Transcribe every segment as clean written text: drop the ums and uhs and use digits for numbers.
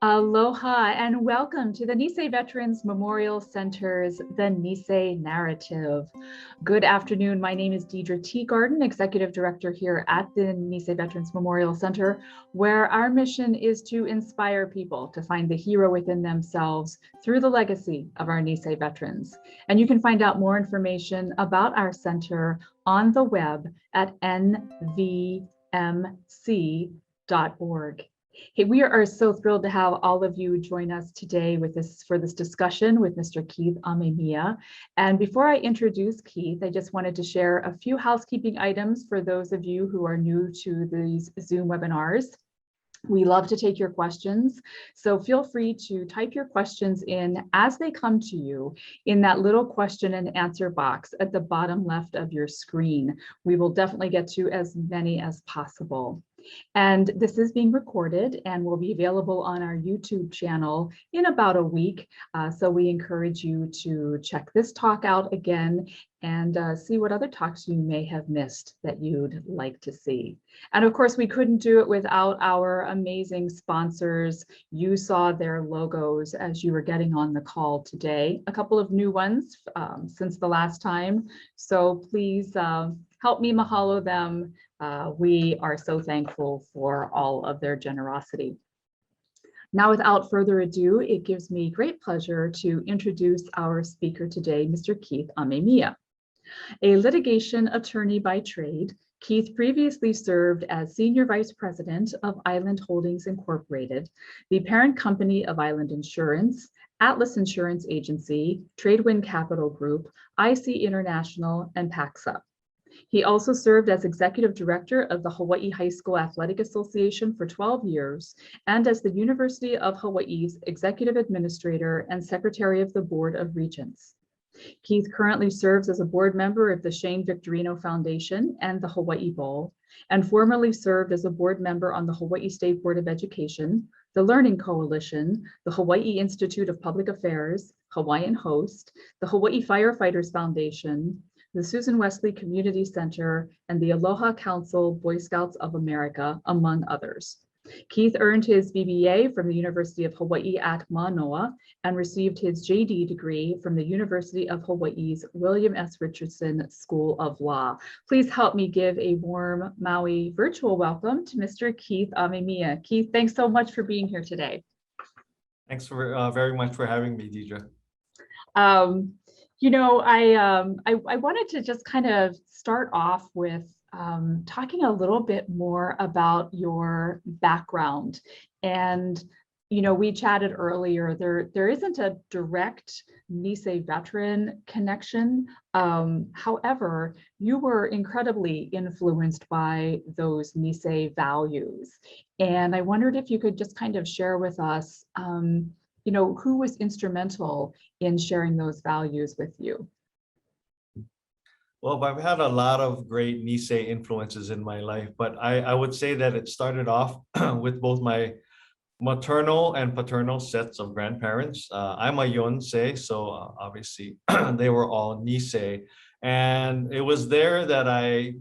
Aloha and welcome to the Nisei Veterans Memorial Center's The Nisei Narrative. Good afternoon. My name is Deidre Teagarden, Executive Director here at the Nisei Veterans Memorial Center, where our mission is to inspire people to find the hero within themselves through the legacy of our Nisei veterans. And you can find out more information about our center on the web at nvmc.org. Hey, we are so thrilled to have all of you join us today for this discussion with Mr. Keith Amemiya. And before I introduce Keith, I just wanted to share a few housekeeping items for those of you who are new to these Zoom webinars. We love to take your questions, so feel free to type your questions in as they come to you in that little question and answer box at the bottom left of your screen. We will definitely get to as many as possible. And this is being recorded and will be available on our YouTube channel in about a week. So we encourage you to check this talk out again and see what other talks you may have missed that you'd like to see. And of course, we couldn't do it without our amazing sponsors. You saw their logos as you were getting on the call today. A couple of new ones since the last time. So please help me mahalo them. We are so thankful for all of their generosity. Now, without further ado, it gives me great pleasure to introduce our speaker today, Mr. Keith Amemiya. A litigation attorney by trade, Keith previously served as Senior Vice President of Island Holdings Incorporated, the parent company of Island Insurance, Atlas Insurance Agency, Tradewind Capital Group, IC International, and PAXA. He also served as Executive Director of the Hawaii High School Athletic Association for 12 years and as the University of Hawaii's Executive Administrator and Secretary of the Board of Regents. Keith currently serves as a board member of the Shane Victorino Foundation and the Hawaii Bowl, and formerly served as a board member on the Hawaii State Board of Education, the Learning Coalition, the Hawaii Institute of Public Affairs, Hawaiian Host, the Hawaii Firefighters Foundation, the Susan Wesley Community Center, and the Aloha Council Boy Scouts of America, among others. Keith earned his BBA from the University of Hawaii at Manoa and received his JD degree from the University of Hawaii's William S. Richardson School of Law. Please help me give a warm Maui virtual welcome to Mr. Keith Amemiya. Keith, thanks so much for being here today. Thanks for very much for having me, Deidre. You know, I wanted to just kind of start off with talking a little bit more about your background. And, you know, we chatted earlier, there isn't a direct Nisei veteran connection. However, you were incredibly influenced by those Nisei values. And I wondered if you could just kind of share with us, you know, who was instrumental in sharing those values with you? Well, I've had a lot of great Nisei influences in my life, but I would say that it started off with both my maternal and paternal sets of grandparents. I'm a Yonsei, so obviously they were all Nisei. And it was there that I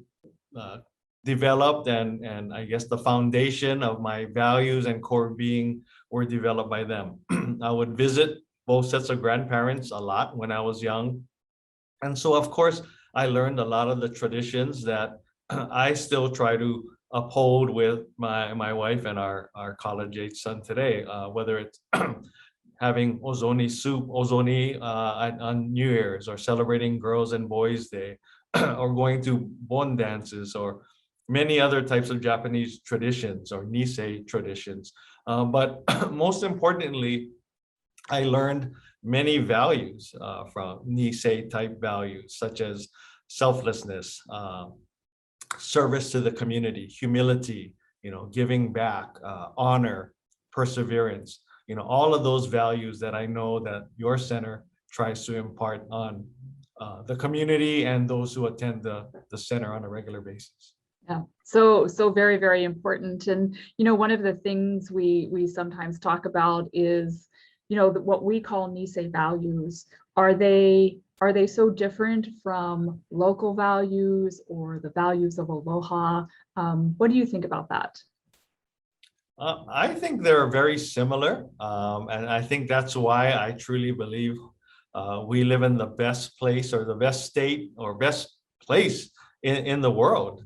developed and I guess the foundation of my values and core being were developed by them. I would visit both sets of grandparents a lot when I was young. And so, of course, I learned a lot of the traditions that I still try to uphold with my wife and our college-age son today, whether it's having ozoni soup, ozoni on New Year's, or celebrating Girls and Boys Day, or going to bon dances, or many other types of Japanese traditions or Nisei traditions. But most importantly, I learned many values from Nisei type values, such as selflessness, service to the community, humility, you know, giving back, honor, perseverance, you know, all of those values that I know that your center tries to impart on the community and those who attend the center on a regular basis. Yeah, so very, very important. And, you know, one of the things we sometimes talk about is, you know, what we call Nisei values. Are they so different from local values or the values of Aloha? What do you think about that? I think they're very similar, and I think that's why I truly believe we live in the best place or the best state or best place in the world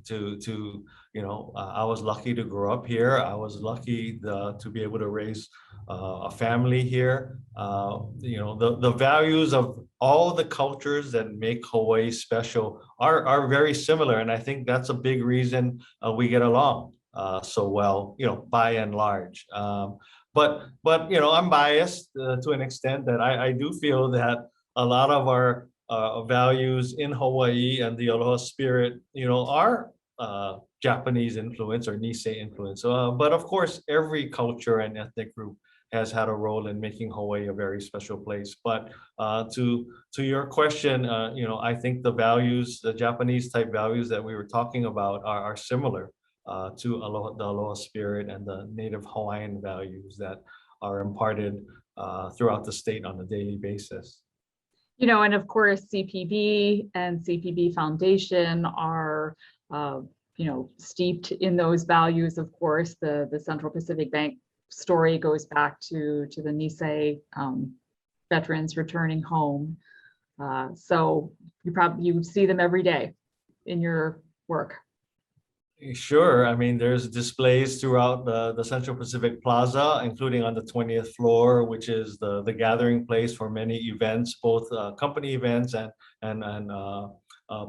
I was lucky to grow up here. I was lucky to be able to raise a family here. The values of all the cultures that make Hawaii special are very similar, and I think that's a big reason we get along so well, by and large. But I'm biased to an extent that I do feel that a lot of our values in Hawaii and the Aloha spirit, are Japanese influence or Nisei influence. But of course, every culture and ethnic group has had a role in making Hawaii a very special place. But to your question, I think the values, the Japanese type values that we were talking about, are similar to the Aloha spirit and the native Hawaiian values that are imparted throughout the state on a daily basis. And of course, CPB and CPB Foundation are, steeped in those values. Of course, the Central Pacific Bank story goes back to the Nisei veterans returning home. So you see them every day in your work. Sure. I mean, there's displays throughout the Central Pacific Plaza, including on the 20th floor, which is the gathering place for many events, both company events and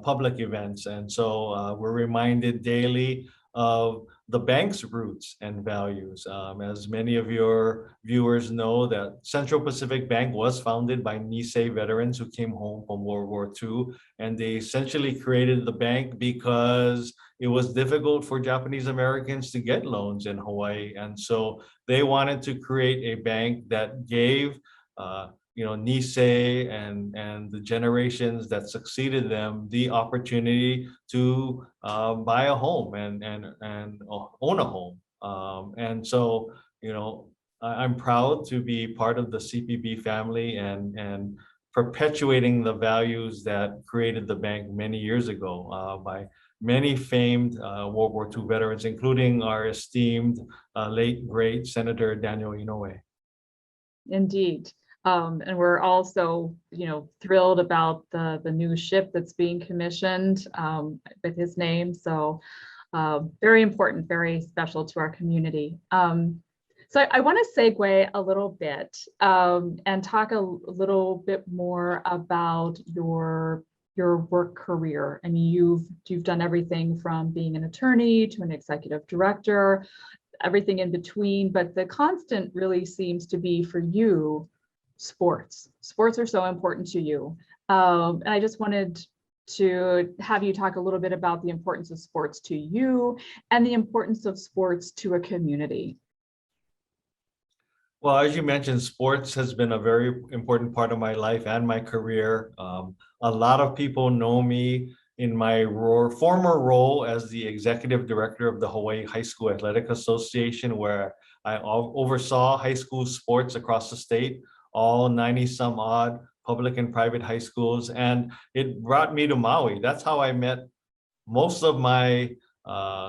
public events. And so we're reminded daily of the bank's roots and values. As many of your viewers know, that Central Pacific Bank was founded by Nisei veterans who came home from World War II, and they essentially created the bank because it was difficult for Japanese Americans to get loans in Hawaii. And so they wanted to create a bank that gave Nisei and the generations that succeeded them the opportunity to buy a home and own a home. And so, I'm proud to be part of the CPB family and perpetuating the values that created the bank many years ago by many famed World War II veterans, including our esteemed late great Senator Daniel Inouye. Indeed. And we're also, thrilled about the new ship that's being commissioned with his name. So very important, very special to our community. So I want to segue a little bit and talk a little bit more about your work career. I mean, you've done everything from being an attorney to an executive director, everything in between, but the constant really seems to be for you sports. Sports are so important to you. And I just wanted to have you talk a little bit about the importance of sports to you and the importance of sports to a community. Well, as you mentioned, sports has been a very important part of my life and my career. A lot of people know me in my former role as the executive director of the Hawaii High School Athletic Association, where I oversaw high school sports across the state, all 90 some odd public and private high schools. And it brought me to Maui. That's how I met most of my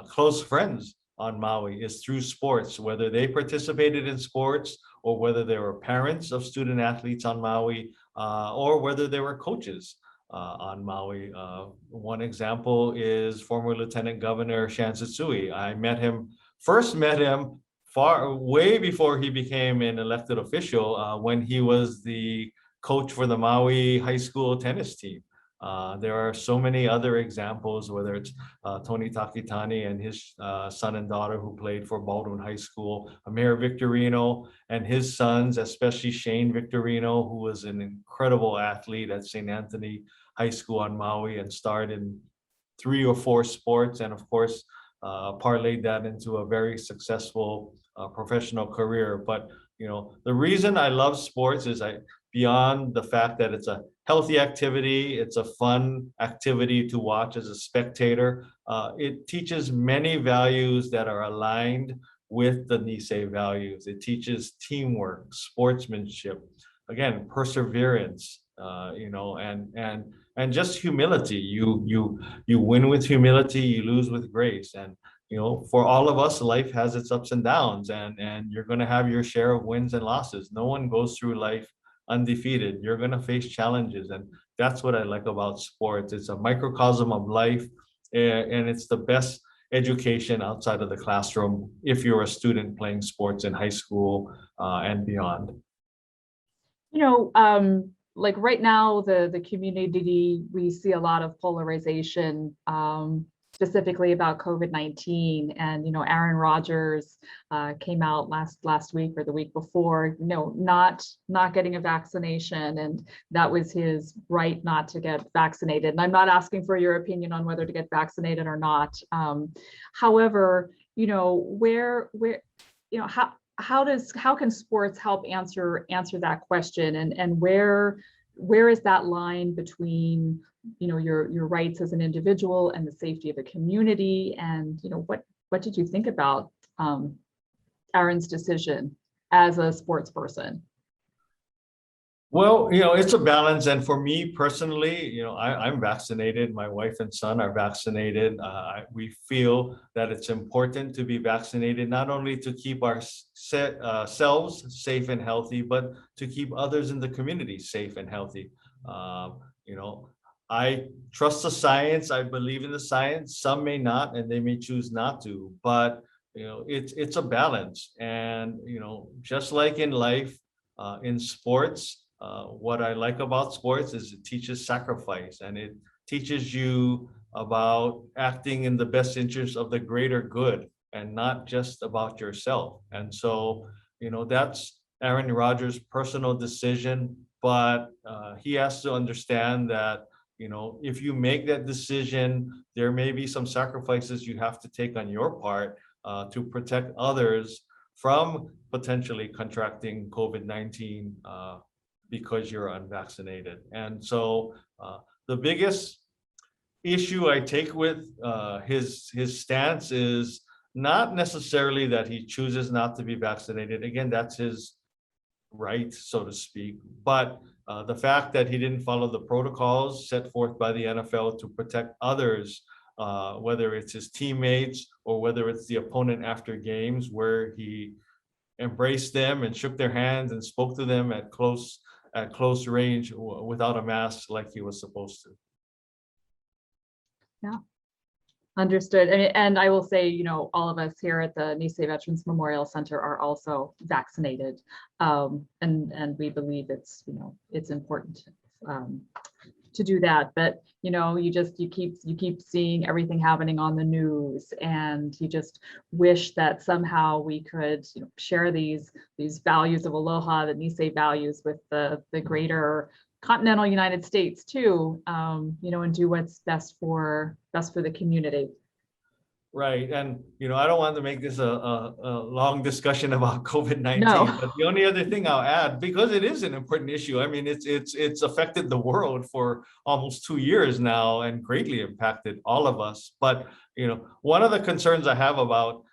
close friends on Maui, is through sports, whether they participated in sports or whether they were parents of student athletes on Maui or whether they were coaches on Maui. One example is former Lieutenant Governor Shan Tsutsui. I first met him way before he became an elected official when he was the coach for the Maui high school tennis team. There are so many other examples, whether it's Tony Takitani and his son and daughter who played for Baldwin High School, Mayor Victorino and his sons, especially Shane Victorino, who was an incredible athlete at St. Anthony High School on Maui and starred in 3 or 4 sports, and of course, parlayed that into a very successful professional career. But the reason I love sports is beyond the fact that it's a healthy activity, it's a fun activity to watch as a spectator. It teaches many values that are aligned with the Nisei values. It teaches teamwork, sportsmanship, again, perseverance, and just humility. You win with humility, you lose with grace. And for all of us, life has its ups and downs, and you're going to have your share of wins and losses. No one goes through life undefeated. You're going to face challenges, and that's what I like about sports. It's a microcosm of life, and it's the best education outside of the classroom if you're a student playing sports in high school and beyond. Like right now, the community, we see a lot of polarization, specifically about COVID-19. And, Aaron Rodgers came out last week or the week before, not getting a vaccination. And that was his right not to get vaccinated. And I'm not asking for your opinion on whether to get vaccinated or not. However, how can sports help answer that question, and where is that line between your rights as an individual and the safety of a community? And what did you think about Aaron's decision as a sports person? Well, it's a balance. And for me personally, I'm vaccinated. My wife and son are vaccinated. We feel that it's important to be vaccinated, not only to keep ourselves safe and healthy, but to keep others in the community safe and healthy. I trust the science. I believe in the science. Some may not, and they may choose not to. But it's a balance. And just like in life, in sports. What I like about sports is it teaches sacrifice, and it teaches you about acting in the best interest of the greater good and not just about yourself. And so, that's Aaron Rodgers' personal decision, but he has to understand that, if you make that decision, there may be some sacrifices you have to take on your part to protect others from potentially contracting COVID-19 because you're unvaccinated. And so the biggest issue I take with his stance is not necessarily that he chooses not to be vaccinated. Again, that's his right, so to speak. But the fact that he didn't follow the protocols set forth by the NFL to protect others, whether it's his teammates or whether it's the opponent after games, where he embraced them and shook their hands and spoke to them at close range without a mask like he was supposed to. Yeah, understood. And I will say, all of us here at the Nisei Veterans Memorial Center are also vaccinated, and we believe it's important to do that. But you keep seeing everything happening on the news, and you just wish that somehow we could share these values of aloha, the Nisei values, with the greater continental United States too, and do what's best for the community. Right. And, I don't want to make this a long discussion about COVID-19, No. but the only other thing I'll add, because it is an important issue. I mean, it's affected the world for almost 2 years now and greatly impacted all of us. But, one of the concerns I have about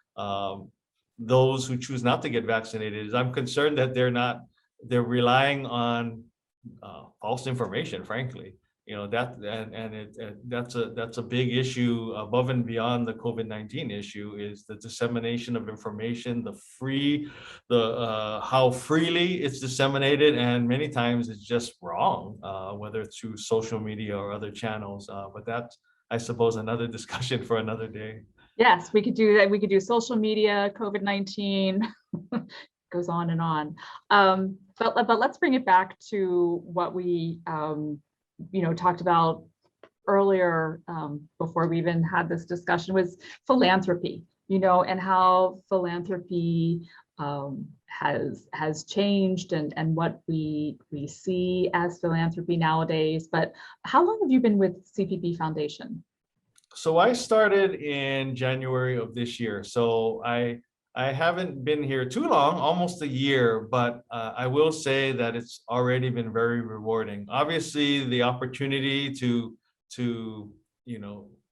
those who choose not to get vaccinated is I'm concerned that they're relying on false information, frankly. That's a big issue above and beyond the COVID-19 issue, is the dissemination of information, how freely it's disseminated, and many times it's just wrong, whether it's through social media or other channels. But that's, I suppose, another discussion for another day. Yes, we could do that. We could do social media, COVID-19, goes on and on. But let's bring it back to what we talked about earlier, before we even had this discussion, was philanthropy, and how philanthropy has changed, and what we see as philanthropy nowadays. But how long have you been with CPB Foundation? So I started in January of this year. So I haven't been here too long, almost a year, but I will say that it's already been very rewarding. Obviously, the opportunity to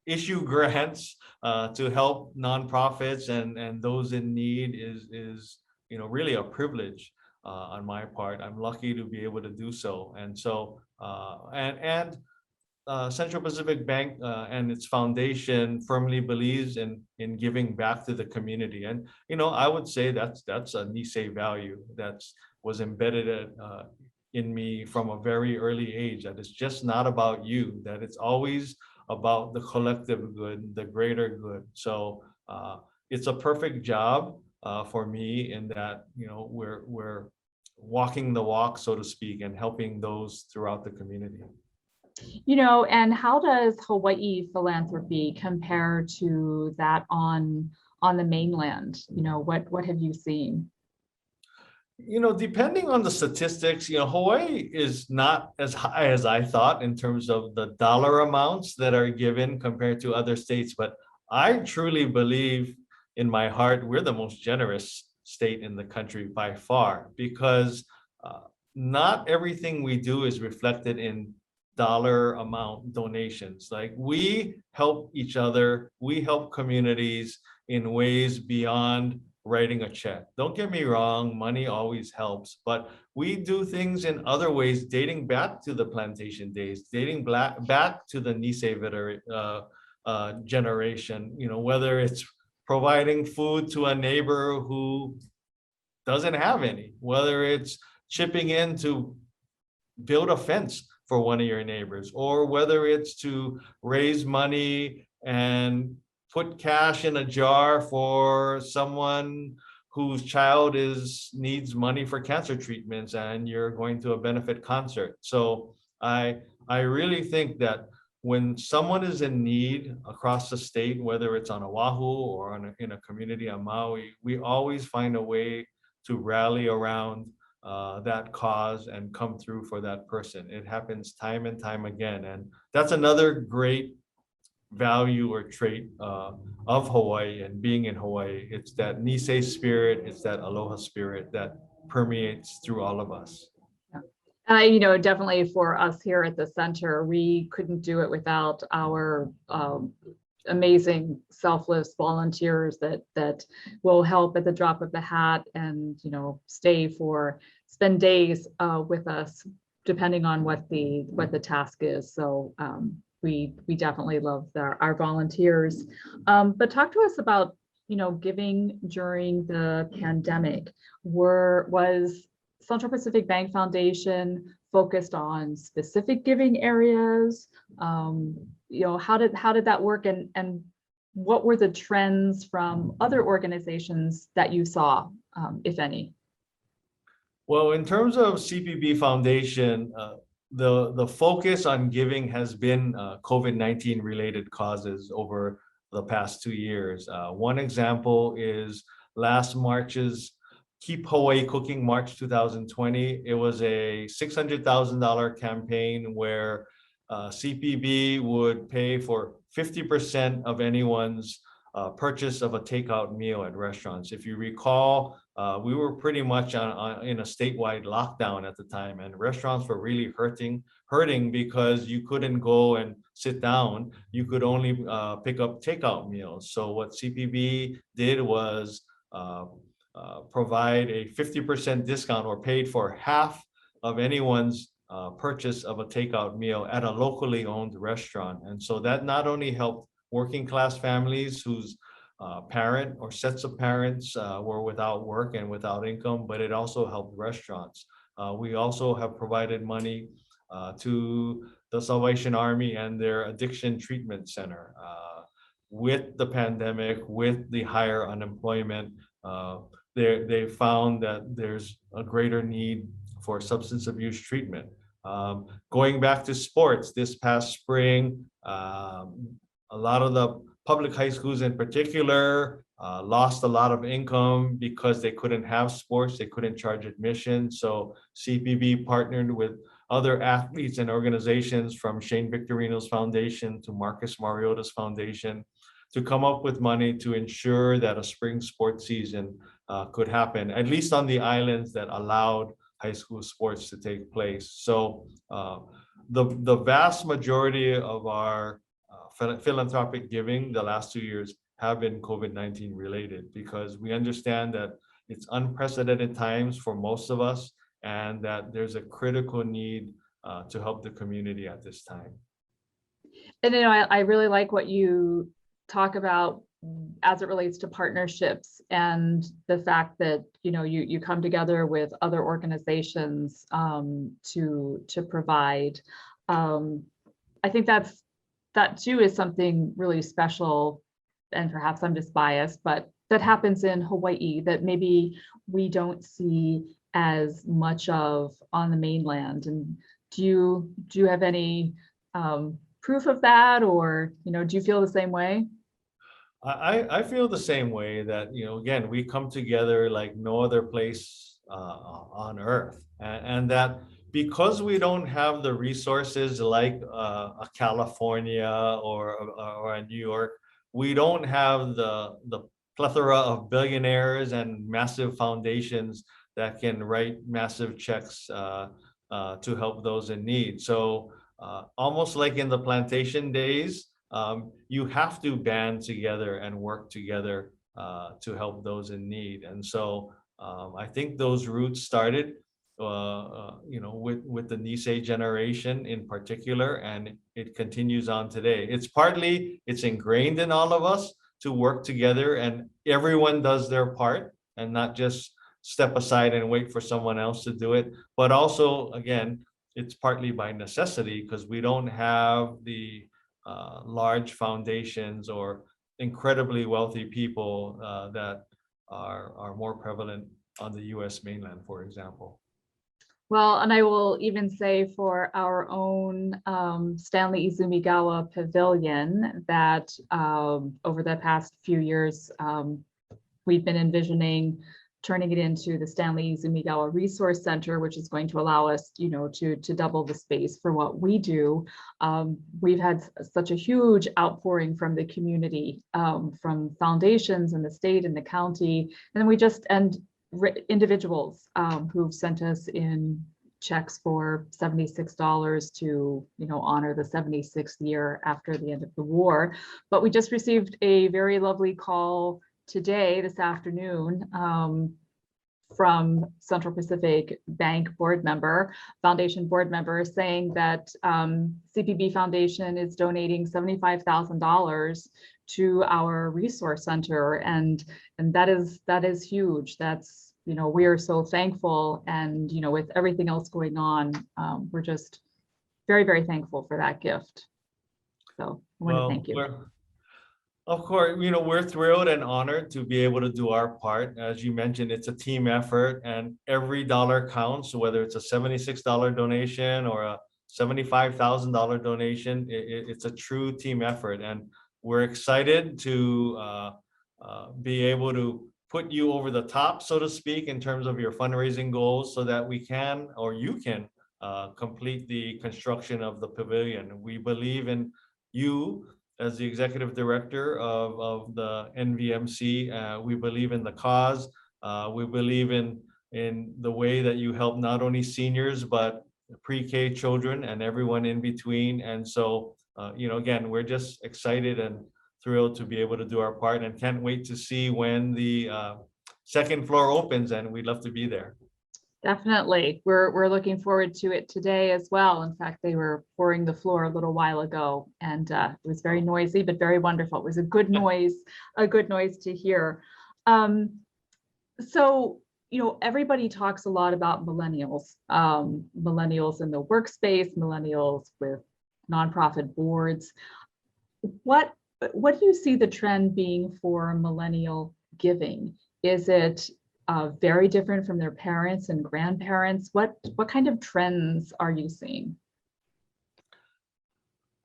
issue grants to help nonprofits and those in need is really a privilege on my part. I'm lucky to be able to do so, and so Central Pacific Bank and its foundation firmly believes in giving back to the community. And, I would say that's a Nisei value that's was embedded in me from a very early age, that it's just not about you, that it's always about the collective good, the greater good. So it's a perfect job for me in that, we're walking the walk, so to speak, and helping those throughout the community. And how does Hawaii philanthropy compare to that on the mainland? What have you seen? Depending on the statistics, Hawaii is not as high as I thought in terms of the dollar amounts that are given compared to other states. But I truly believe in my heart we're the most generous state in the country by far, because not everything we do is reflected in dollar amount donations. Like, we help each other, we help communities in ways beyond writing a check. Don't get me wrong, money always helps, but we do things in other ways dating back to the plantation days, dating back to the Nisei Veteran generation, whether it's providing food to a neighbor who doesn't have any, whether it's chipping in to build a fence for one of your neighbors, or whether it's to raise money and put cash in a jar for someone whose child needs money for cancer treatments and you're going to a benefit concert. So I really think that when someone is in need across the state, whether it's on Oahu or in a community on Maui, we always find a way to rally around that cause and come through for that person. It happens time and time again. And that's another great value or trait of Hawaii and being in Hawaii. It's that Nisei spirit, it's that aloha spirit that permeates through all of us. Definitely for us here at the center, we couldn't do it without our amazing selfless volunteers that will help at the drop of the hat and spend days with us depending on what the task is. So we definitely love our volunteers. But talk to us about giving during the pandemic. Was Central Pacific Bank Foundation focused on specific giving areas? How did that work, and what were the trends from other organizations that you saw, if any? Well, in terms of CPB Foundation, the focus on giving has been COVID-19 related causes over the past 2 years. One example is last March's Keep Hawaii Cooking March 2020. It was a $600,000 campaign where CPB would pay for 50% of anyone's purchase of a takeout meal at restaurants. If you recall, we were pretty much in a statewide lockdown at the time, and restaurants were really hurting because you couldn't go and sit down. You could only pick up takeout meals. So what CPB did was provide a 50% discount, or paid for half of anyone's purchase of a takeout meal at a locally owned restaurant. And so that not only helped working class families whose parent or sets of parents were without work and without income, but it also helped restaurants. We also have provided money to the Salvation Army and their addiction treatment center. With the pandemic, with the higher unemployment, they found that there's a greater need for substance abuse treatment. Going back to sports, this past spring, a lot of the public high schools in particular lost a lot of income because they couldn't have sports, they couldn't charge admission. So CPB partnered with other athletes and organizations, from Shane Victorino's foundation to Marcus Mariota's foundation, to come up with money to ensure that a spring sports season could happen, at least on the islands that allowed high school sports to take place. So the vast majority of our philanthropic giving the last 2 years have been COVID-19 related, because we understand that it's unprecedented times for most of us, and that there's a critical need to help the community at this time. And I really like what you talk about as it relates to partnerships and the fact that you come together with other organizations to provide. I think that too is something really special, and perhaps I'm just biased, but that happens in Hawaii that maybe we don't see as much of on the mainland. And do you have any proof of that, or do you feel the same way? I feel the same way that, again, we come together like no other place on earth. And that because we don't have the resources like a California or a New York, we don't have the plethora of billionaires and massive foundations that can write massive checks to help those in need. So almost like in the plantation days, you have to band together and work together to help those in need. And so I think those roots started, with the Nisei generation in particular, and it continues on today. It's ingrained in all of us to work together, and everyone does their part, and not just step aside and wait for someone else to do it. But also, again, it's partly by necessity because we don't have the large foundations or incredibly wealthy people that are more prevalent on the US mainland, for example. Well, and I will even say for our own Stanley Izumigawa Pavilion that over the past few years, we've been envisioning turning it into the Stanley Izumigawa Resource Center, which is going to allow us, to double the space for what we do. We've had such a huge outpouring from the community, from foundations in the state and the county, and individuals who've sent us in checks for $76 to honor the 76th year after the end of the war. But we just received a very lovely call today, this afternoon, from Central Pacific Bank Foundation board member, saying that CPB Foundation is donating $75,000 to our resource center, and that is huge. That's we are so thankful, and with everything else going on, we're just very, very thankful for that gift. So I want to thank you. Of course, we're thrilled and honored to be able to do our part. As you mentioned, it's a team effort, and every dollar counts, whether it's a $76 donation or a $75,000 donation. It's a true team effort, and we're excited to be able to put you over the top, so to speak, in terms of your fundraising goals, so that we can, or you can, complete the construction of the pavilion. We believe in you as the executive director of the NVMC. We believe in the cause. We believe in the way that you help not only seniors, but pre-K children and everyone in between. And so, again, we're just excited and thrilled to be able to do our part, and can't wait to see when the second floor opens, and we'd love to be there. Definitely. We're looking forward to it today as well. In fact, they were pouring the floor a little while ago, and it was very noisy, but very wonderful. It was a good noise to hear. So, everybody talks a lot about millennials, millennials in the workspace, millennials with nonprofit boards. What do you see the trend being for millennial giving? Is it very different from their parents and grandparents? What kind of trends are you seeing?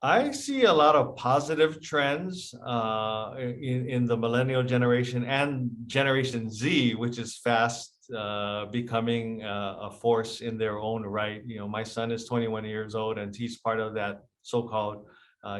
I see a lot of positive trends in the millennial generation and Generation Z, which is fast becoming a force in their own right. My son is 21 years old, and he's part of that so-called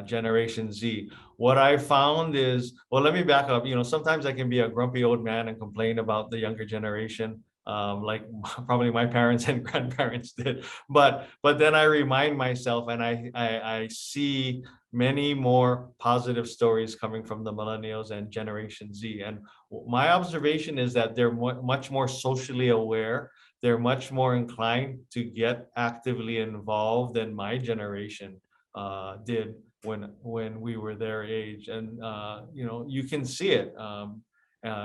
Generation Z. What I found is, well, let me back up. Sometimes I can be a grumpy old man and complain about the younger generation, like probably my parents and grandparents did. But then I remind myself, and I see many more positive stories coming from the millennials and Generation Z. And my observation is that they're much more socially aware. They're much more inclined to get actively involved than my generation did when we were their age. And you can see it.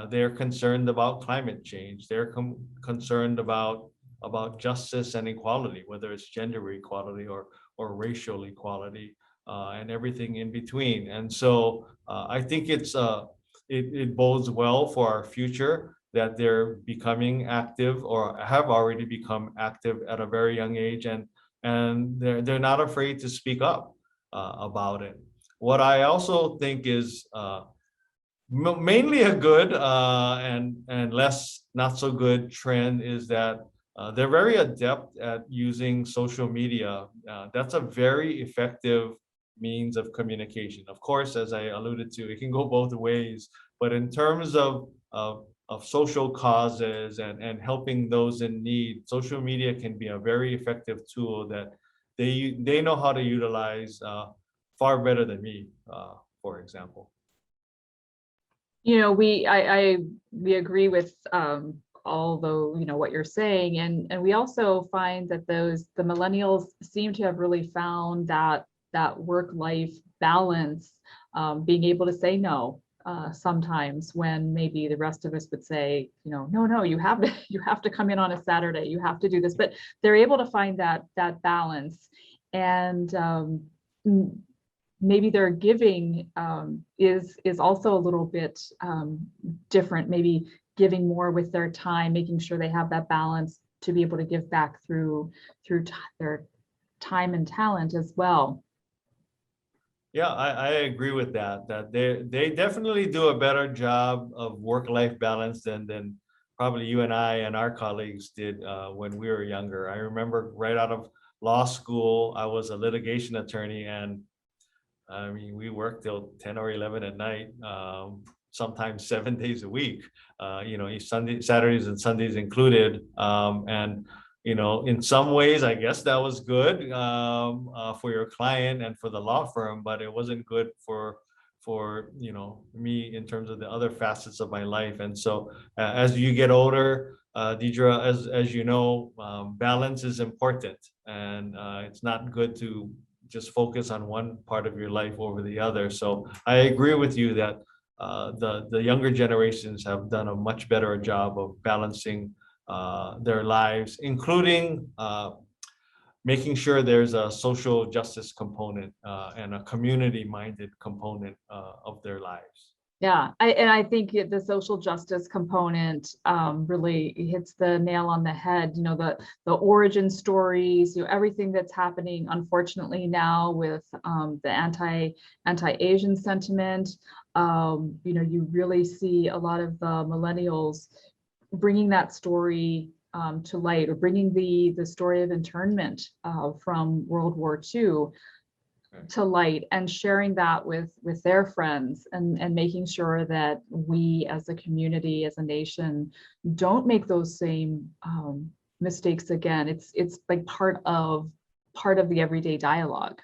They're concerned about climate change. They're concerned about justice and equality, whether it's gender equality or racial equality, and everything in between. And so I think it bodes well for our future that they're becoming active or have already become active at a very young age, and they're not afraid to speak up about it. What I also think is mainly a good and less not so good trend is that they're very adept at using social media. That's a very effective means of communication. Of course, as I alluded to, it can go both ways. But in terms of social causes and helping those in need, social media can be a very effective tool that they know how to utilize far better than me, for example. We agree with although what you're saying, and we also find that the millennials seem to have really found that work-life balance, being able to say no sometimes when maybe the rest of us would say, no, you have to come in on a Saturday, you have to do this, but they're able to find that balance. And maybe their giving is also a little bit different, maybe giving more with their time, making sure they have that balance to be able to give back through their time and talent as well. Yeah, I agree with that they definitely do a better job of work-life balance than probably you and I and our colleagues did when we were younger. I remember right out of law school, I was a litigation attorney, and I mean, we worked till 10 or 11 at night, sometimes 7 days a week, Saturdays and Sundays included. And, in some ways, I guess that was good for your client and for the law firm, but it wasn't good for me in terms of the other facets of my life. And so as you get older, Deidre, as you know, balance is important, and it's not good to just focus on one part of your life over the other. So I agree with you that the younger generations have done a much better job of balancing their lives, including making sure there's a social justice component and a community-minded component of their lives. Yeah, I think the social justice component really hits the nail on the head. The origin stories, everything that's happening, unfortunately, now with the anti-Asian sentiment. You really see a lot of the millennials bringing that story to light, or bringing the story of internment from World War II to light, and sharing that with their friends, and making sure that we as a community, as a nation, don't make those same mistakes again. It's like part of the everyday dialogue.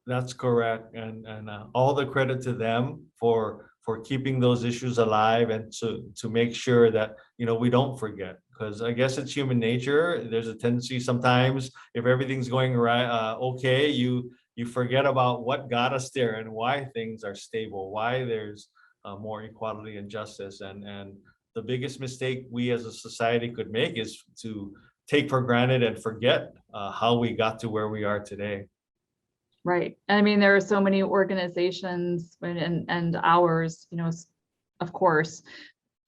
That's correct, and all the credit to them for keeping those issues alive, and to make sure that we don't forget, because I guess it's human nature. There's a tendency sometimes, if everything's going right, okay, you forget about what got us there and why things are stable, why there's more equality and justice, and the biggest mistake we as a society could make is to take for granted and forget how we got to where we are today. Right. I mean, there are so many organizations and ours, of course,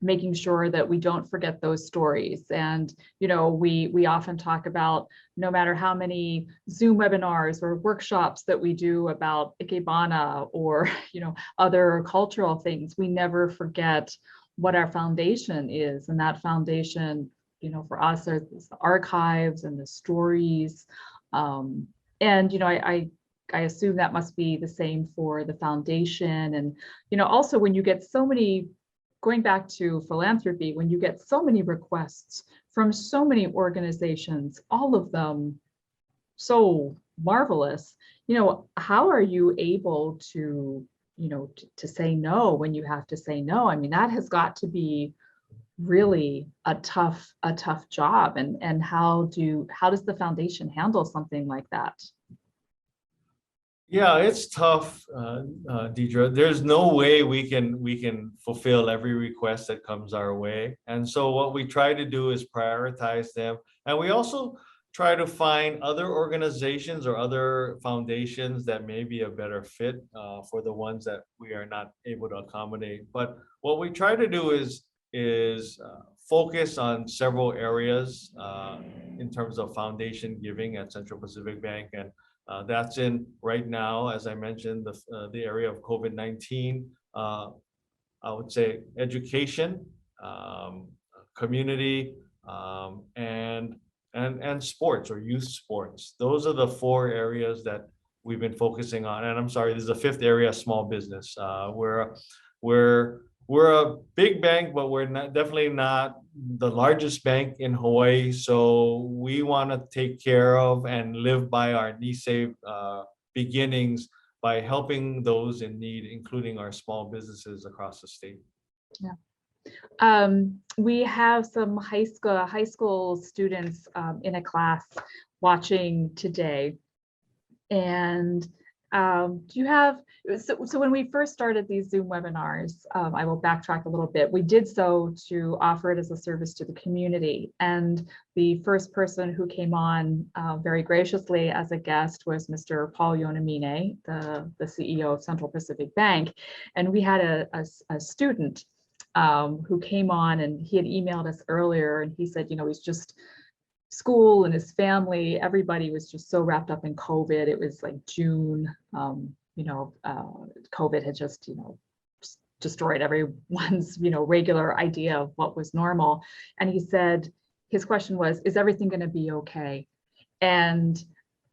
making sure that we don't forget those stories. And, we often talk about, no matter how many Zoom webinars or workshops that we do about Ikebana or, other cultural things, we never forget what our foundation is. And that foundation, for us, are the archives and the stories. I assume that must be the same for the foundation. And, also when you get so many, going back to philanthropy, when you get so many requests from so many organizations, all of them so marvelous, how are you able to, to say no when you have to say no? I mean, that has got to be really a tough job. And how does the foundation handle something like that? Yeah, it's tough, Deidre. There's no way we can fulfill every request that comes our way. And so what we try to do is prioritize them. And we also try to find other organizations or other foundations that may be a better fit for the ones that we are not able to accommodate. But what we try to do is focus on several areas in terms of foundation giving at Central Pacific Bank. And that's in right now, as I mentioned, the area of COVID-19. I would say education, um, community, and sports or youth sports. Those are the four areas that we've been focusing on. And I'm sorry, this is the fifth area, small business. We're we're a big bank, but we're not, definitely not the largest bank in Hawaii. So we want to take care of and live by our Nisei beginnings by helping those in need, including our small businesses across the state. Yeah. We have some high school students in a class watching today. And do you have, so when we first started these Zoom webinars, I will backtrack a little bit. We did so to offer it as a service to the community. And the first person who came on very graciously as a guest was Mr. Paul Yonamine, the CEO of Central Pacific Bank. And we had a student who came on, and he had emailed us earlier, and he said, you know, he's just school and his family, everybody was just so wrapped up in COVID. It was like June, COVID had just, destroyed everyone's, regular idea of what was normal. And he said, his question was, is everything going to be okay? And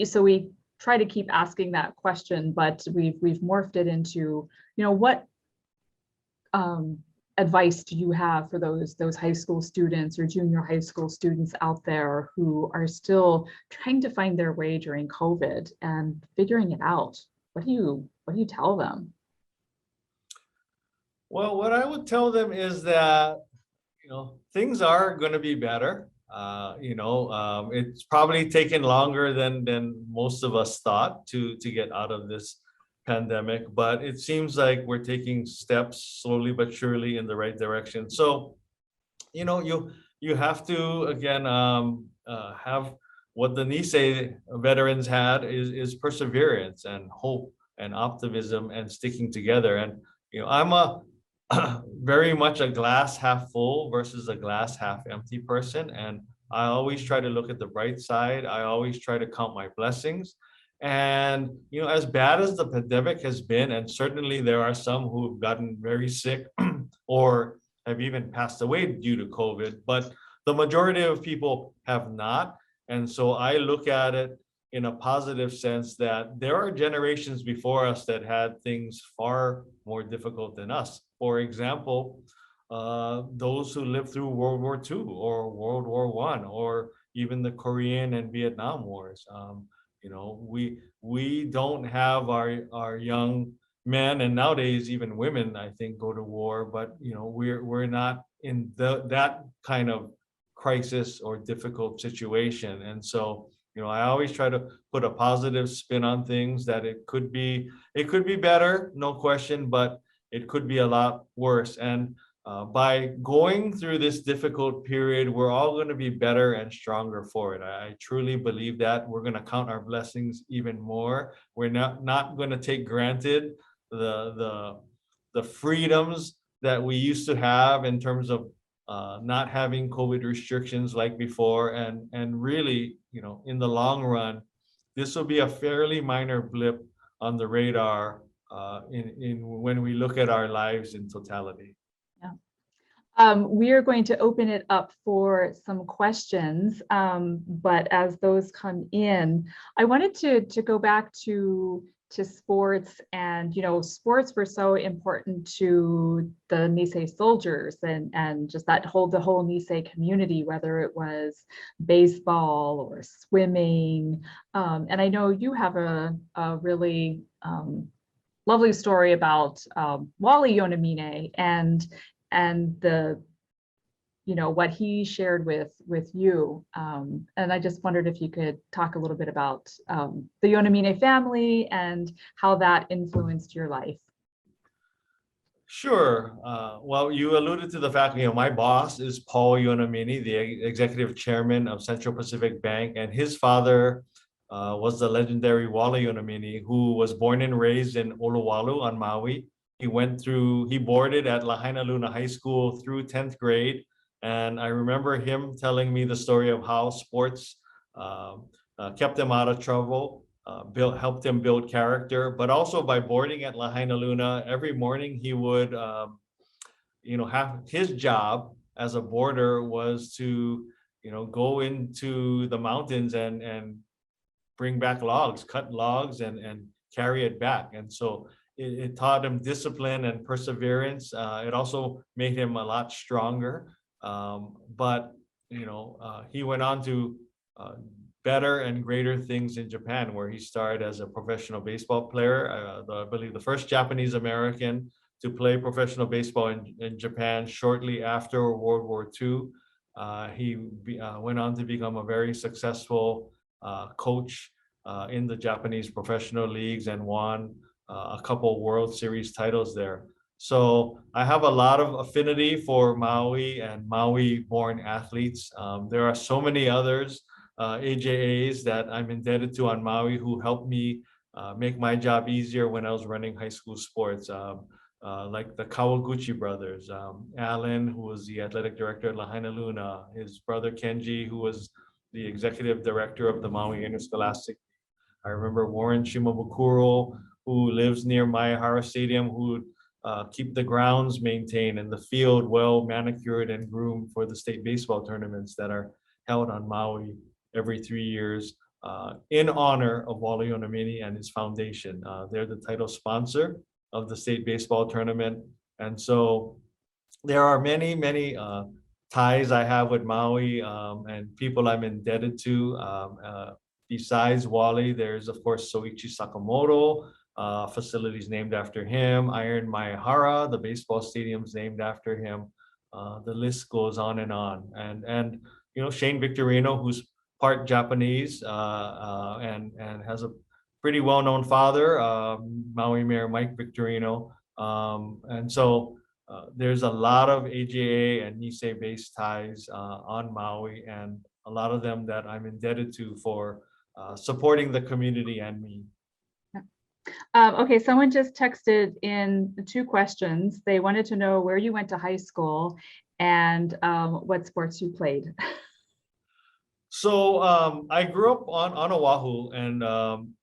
so we try to keep asking that question, but we've morphed it into, what advice do you have for those high school students or junior high school students out there who are still trying to find their way during COVID and figuring it out? What do you tell them? Well, what I would tell them is that, things are going to be better. It's probably taken longer than most of us thought to get out of this pandemic, but it seems like we're taking steps slowly but surely in the right direction. So, you have to again have what the Nisei veterans had is perseverance and hope and optimism and sticking together. And I'm a very much a glass half full versus a glass half empty person, and I always try to look at the bright side. I always try to count my blessings. And as bad as the pandemic has been, and certainly there are some who have gotten very sick or have even passed away due to COVID, but the majority of people have not. And so I look at it in a positive sense that there are generations before us that had things far more difficult than us. For example, those who lived through World War II or World War I, or even the Korean and Vietnam Wars. We don't have our young men, and nowadays even women, I think, go to war, but we're not in that kind of crisis or difficult situation. And so I always try to put a positive spin on things, that it could be better, no question, but it could be a lot worse. And by going through this difficult period, we're all going to be better and stronger for it. I truly believe that. We're going to count our blessings even more. We're not going to take granted the freedoms that we used to have in terms of not having COVID restrictions like before. And really, in the long run, this will be a fairly minor blip on the radar in when we look at our lives in totality. We are going to open it up for some questions, but as those come in, I wanted to go back to sports. And sports were so important to the Nisei soldiers and just the whole Nisei community, whether it was baseball or swimming. And I know you have a really lovely story about Wally Yonamine and the what he shared with you. And I just wondered if you could talk a little bit about the Yonamine family and how that influenced your life. Sure. Well, you alluded to the fact, my boss is Paul Yonamini, the executive chairman of Central Pacific Bank, and his father was the legendary Wally Yonamini, who was born and raised in Oluwalu on Maui. He boarded at Lahaina Luna High School through 10th grade. And I remember him telling me the story of how sports kept him out of trouble. Helped him build character, but also by boarding at Lahaina Luna, every morning he would, have his job as a boarder was to, go into the mountains and bring back logs, cut logs and carry it back. And so it taught him discipline and perseverance. It also made him a lot stronger. But he went on to better and greater things in Japan, where he started as a professional baseball player. I believe the first Japanese American to play professional baseball in Japan shortly after World War II. He went on to become a very successful coach in the Japanese professional leagues and won a couple World Series titles there. So I have a lot of affinity for Maui and Maui-born athletes. There are so many others, AJAs that I'm indebted to on Maui, who helped me make my job easier when I was running high school sports, like the Kawaguchi brothers, Alan, who was the athletic director at Lahaina Luna, his brother Kenji, who was the executive director of the Maui Interscholastic. I remember Warren Shimabukuro, who lives near Maehara Stadium, who would keep the grounds maintained and the field well manicured and groomed for the state baseball tournaments that are held on Maui every 3 years in honor of Wally Yonamini and his foundation. They're the title sponsor of the state baseball tournament. And so there are many, many ties I have with Maui and people I'm indebted to. Besides Wally, there's of course Soichi Sakamoto, facilities named after him, Iron Maehara, the baseball stadium's named after him. The list goes on and on. And Shane Victorino, who's part Japanese and has a pretty well-known father, Maui Mayor Mike Victorino. And so there's a lot of AJA and Nisei-based ties on Maui, and a lot of them that I'm indebted to for supporting the community and me. Okay, someone just texted in 2 questions. They wanted to know where you went to high school and what sports you played. So I grew up on Oahu and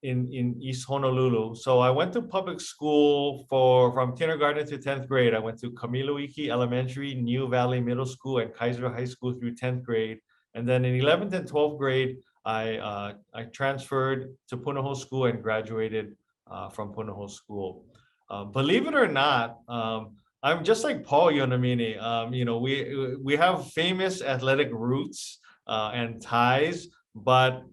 in East Honolulu. So I went to public school from kindergarten to 10th grade. I went to Kamiluiki Elementary, New Valley Middle School, and Kaiser High School through 10th grade. And then in 11th and 12th grade, I transferred to Punahou School and graduated from Punahou School. Believe it or not, I'm just like Paul Yonamini. We have famous athletic roots and ties, but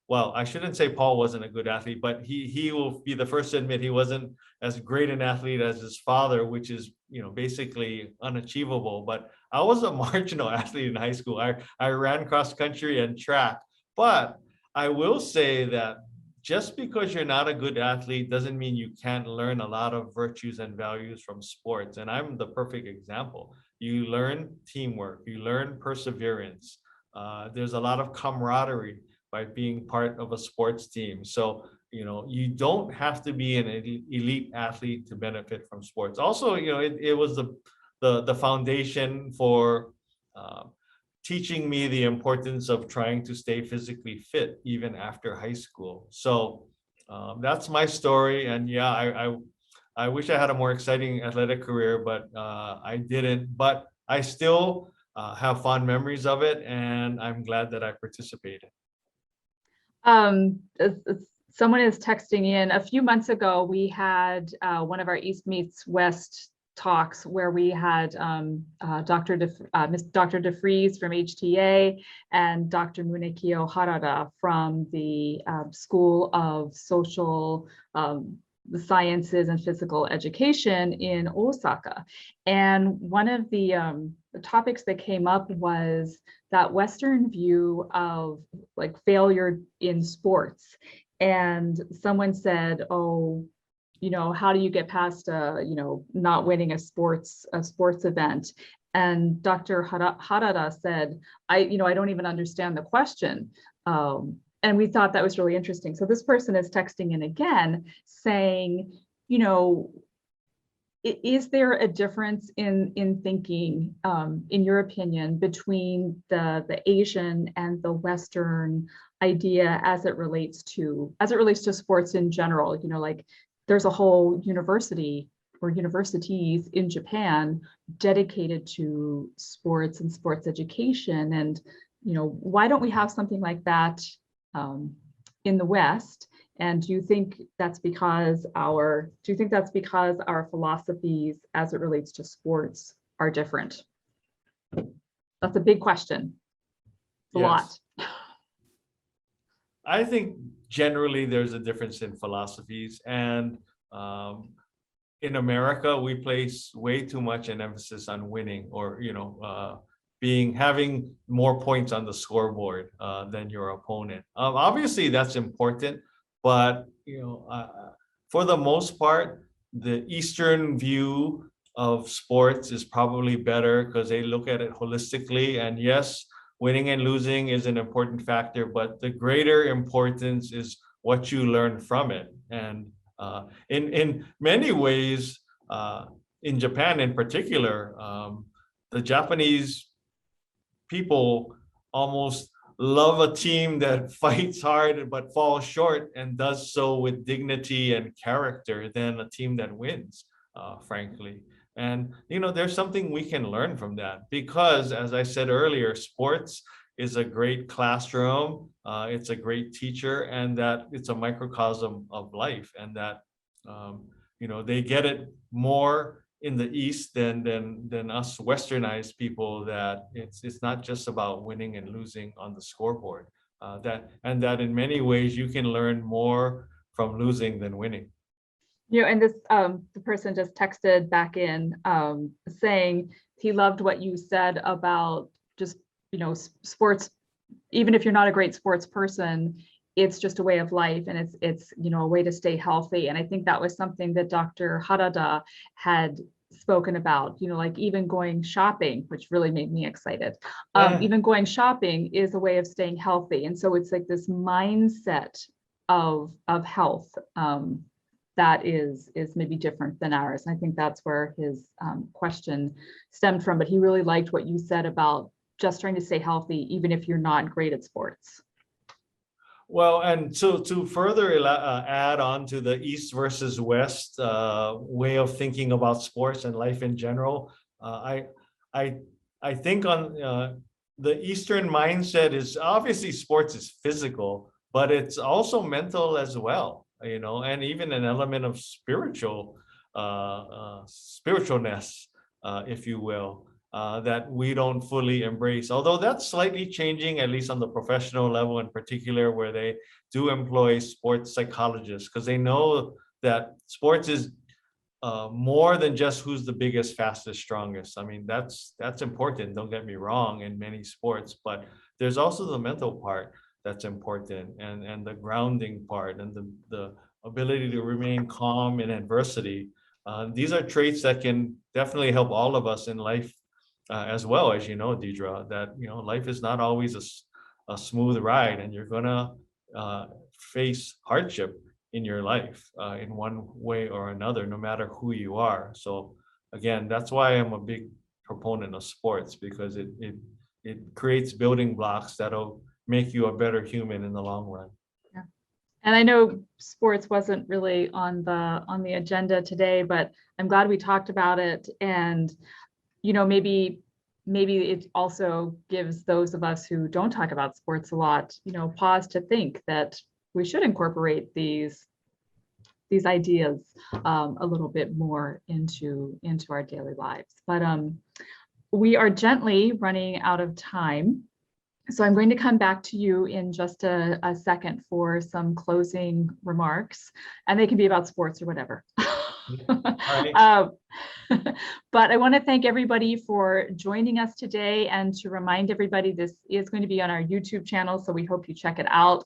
well, I shouldn't say Paul wasn't a good athlete, but he will be the first to admit he wasn't as great an athlete as his father, which is basically unachievable. But I was a marginal athlete in high school. I ran cross country and track, but I will say that just because you're not a good athlete doesn't mean you can't learn a lot of virtues and values from sports. And I'm the perfect example. You learn teamwork, you learn perseverance. There's a lot of camaraderie by being part of a sports team. So, you don't have to be an elite athlete to benefit from sports. Also, it was the foundation for teaching me the importance of trying to stay physically fit even after high school. So that's my story. And yeah, I wish I had a more exciting athletic career, but I didn't. But I still have fond memories of it, and I'm glad that I participated. Someone is texting in. A few months ago, we had one of our East Meets West talks where we had Dr. DeFries from HTA and Dr. Munekio Harada from the School of Social the sciences and physical education in Osaka. And one of the topics that came up was that Western view of like failure in sports. And someone said, oh, how do you get past not winning a sports event? And Dr. Harada said, I don't even understand the question. And we thought that was really interesting. So this person is texting in again saying, is there a difference in thinking, in your opinion, between the Asian and the Western idea as it relates to sports in general? Like there's a whole university or universities in Japan dedicated to sports and sports education. And, why don't we have something like that in the West? And do you think that's because our philosophies as it relates to sports are different? That's a big question. It's a lot. I think generally there's a difference in philosophies, and in America we place way too much an emphasis on winning, or having more points on the scoreboard than your opponent. Obviously that's important, but for the most part, the Eastern view of sports is probably better because they look at it holistically. And yes, winning and losing is an important factor, but the greater importance is what you learn from it. And in many ways, in Japan in particular, the Japanese people almost love a team that fights hard but falls short and does so with dignity and character than a team that wins, frankly. And there's something we can learn from that, because as I said earlier, sports is a great classroom, it's a great teacher, and that it's a microcosm of life, and that they get it more in the East than us Westernized people, that it's not just about winning and losing on the scoreboard. That in many ways you can learn more from losing than winning. And this the person just texted back in saying he loved what you said about just sports. Even if you're not a great sports person, it's just a way of life, and it's a way to stay healthy. And I think that was something that Dr. Harada had spoken about, like even going shopping, which really made me excited. Even going shopping is a way of staying healthy. And so it's like this mindset of health that is maybe different than ours. And I think that's where his question stemmed from. But he really liked what you said about just trying to stay healthy, even if you're not great at sports. Well, and to further add on to the East versus West way of thinking about sports and life in general, I think on the Eastern mindset is obviously sports is physical, but it's also mental as well, and even an element of spiritualness, if you will. That we don't fully embrace, although that's slightly changing, at least on the professional level in particular, where they do employ sports psychologists, because they know that sports is more than just who's the biggest, fastest, strongest. I mean, that's important, don't get me wrong, in many sports, but there's also the mental part that's important, and the grounding part, and the ability to remain calm in adversity. These are traits that can definitely help all of us in life. As well, as Deidre, that life is not always a smooth ride, and you're gonna face hardship in your life in one way or another, no matter who you are. So again, that's why I'm a big proponent of sports, because it creates building blocks that'll make you a better human in the long run. Yeah. And I know sports wasn't really on the agenda today, but I'm glad we talked about it. And maybe it also gives those of us who don't talk about sports a lot, pause to think that we should incorporate these ideas a little bit more into our daily lives. But we are gently running out of time. So I'm going to come back to you in just a second for some closing remarks, and they can be about sports or whatever. All right. But I want to thank everybody for joining us today, and to remind everybody this is going to be on our YouTube channel, so we hope you check it out.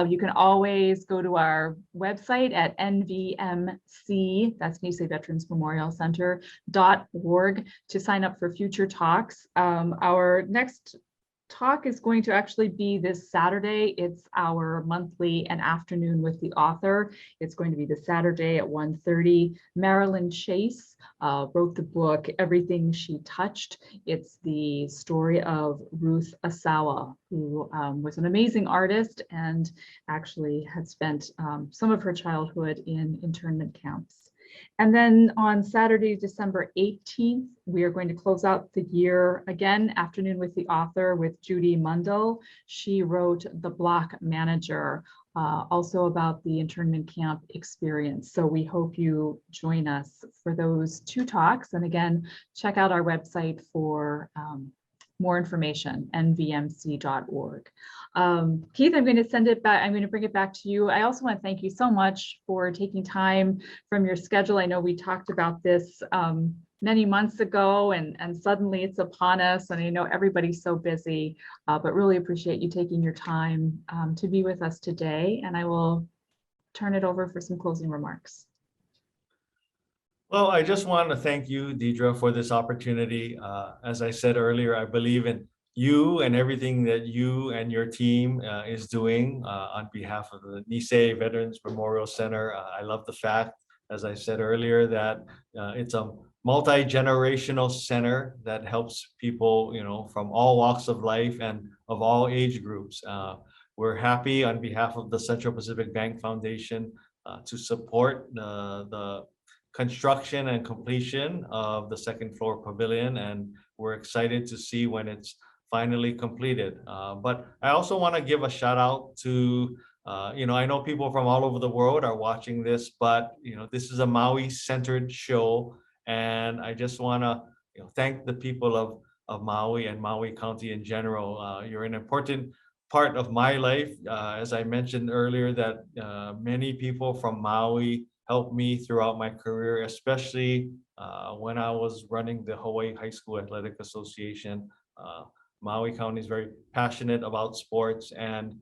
You can always go to our website at NVMC, that's Nisei Veterans Memorial Center .org, to sign up for future talks. Our next talk is going to actually be this Saturday. It's our monthly and afternoon with the author. It's going to be this Saturday at 1:30. Marilyn Chase wrote the book, Everything She Touched. It's the story of Ruth Asawa, who was an amazing artist and actually had spent some of her childhood in internment camps. And then on Saturday, December 18th, we are going to close out the year again, afternoon with the author, with Judy Mundell. She wrote The Block Manager, also about the internment camp experience. So we hope you join us for those two talks. And again, check out our website for more information, nvmc.org. Keith, I'm going to send it back. I'm going to bring it back to you. I also want to thank you so much for taking time from your schedule. I know we talked about this many months ago, and suddenly it's upon us. And I know everybody's so busy, but really appreciate you taking your time to be with us today. And I will turn it over for some closing remarks. Well, I just want to thank you, Deidre, for this opportunity. As I said earlier, I believe in you and everything that you and your team is doing on behalf of the Nisei Veterans Memorial Center. I love the fact, as I said earlier, that it's a multi-generational center that helps people, from all walks of life and of all age groups. We're happy on behalf of the Central Pacific Bank Foundation to support the construction and completion of the second floor pavilion, and we're excited to see when it's finally completed. But I also want to give a shout out to, I know people from all over the world are watching this, but this is a Maui-centered show, and I just want to thank the people of Maui and Maui County in general. You're an important part of my life. As I mentioned earlier, that many people from Maui helped me throughout my career, especially when I was running the Hawaii High School Athletic Association. Maui County is very passionate about sports, and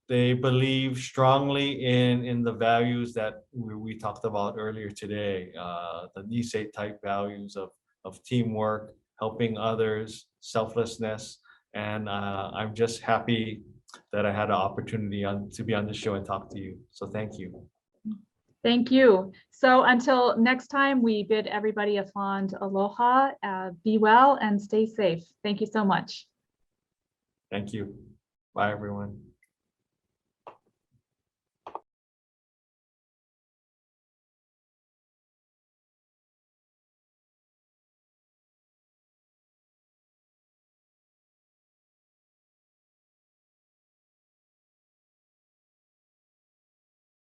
they believe strongly in the values that we talked about earlier today, the Nisei type values of teamwork, helping others, selflessness. And I'm just happy that I had an opportunity to be on the show and talk to you. So thank you. Thank you. So until next time, we bid everybody a fond aloha, be well and stay safe. Thank you so much. Thank you. Bye, everyone.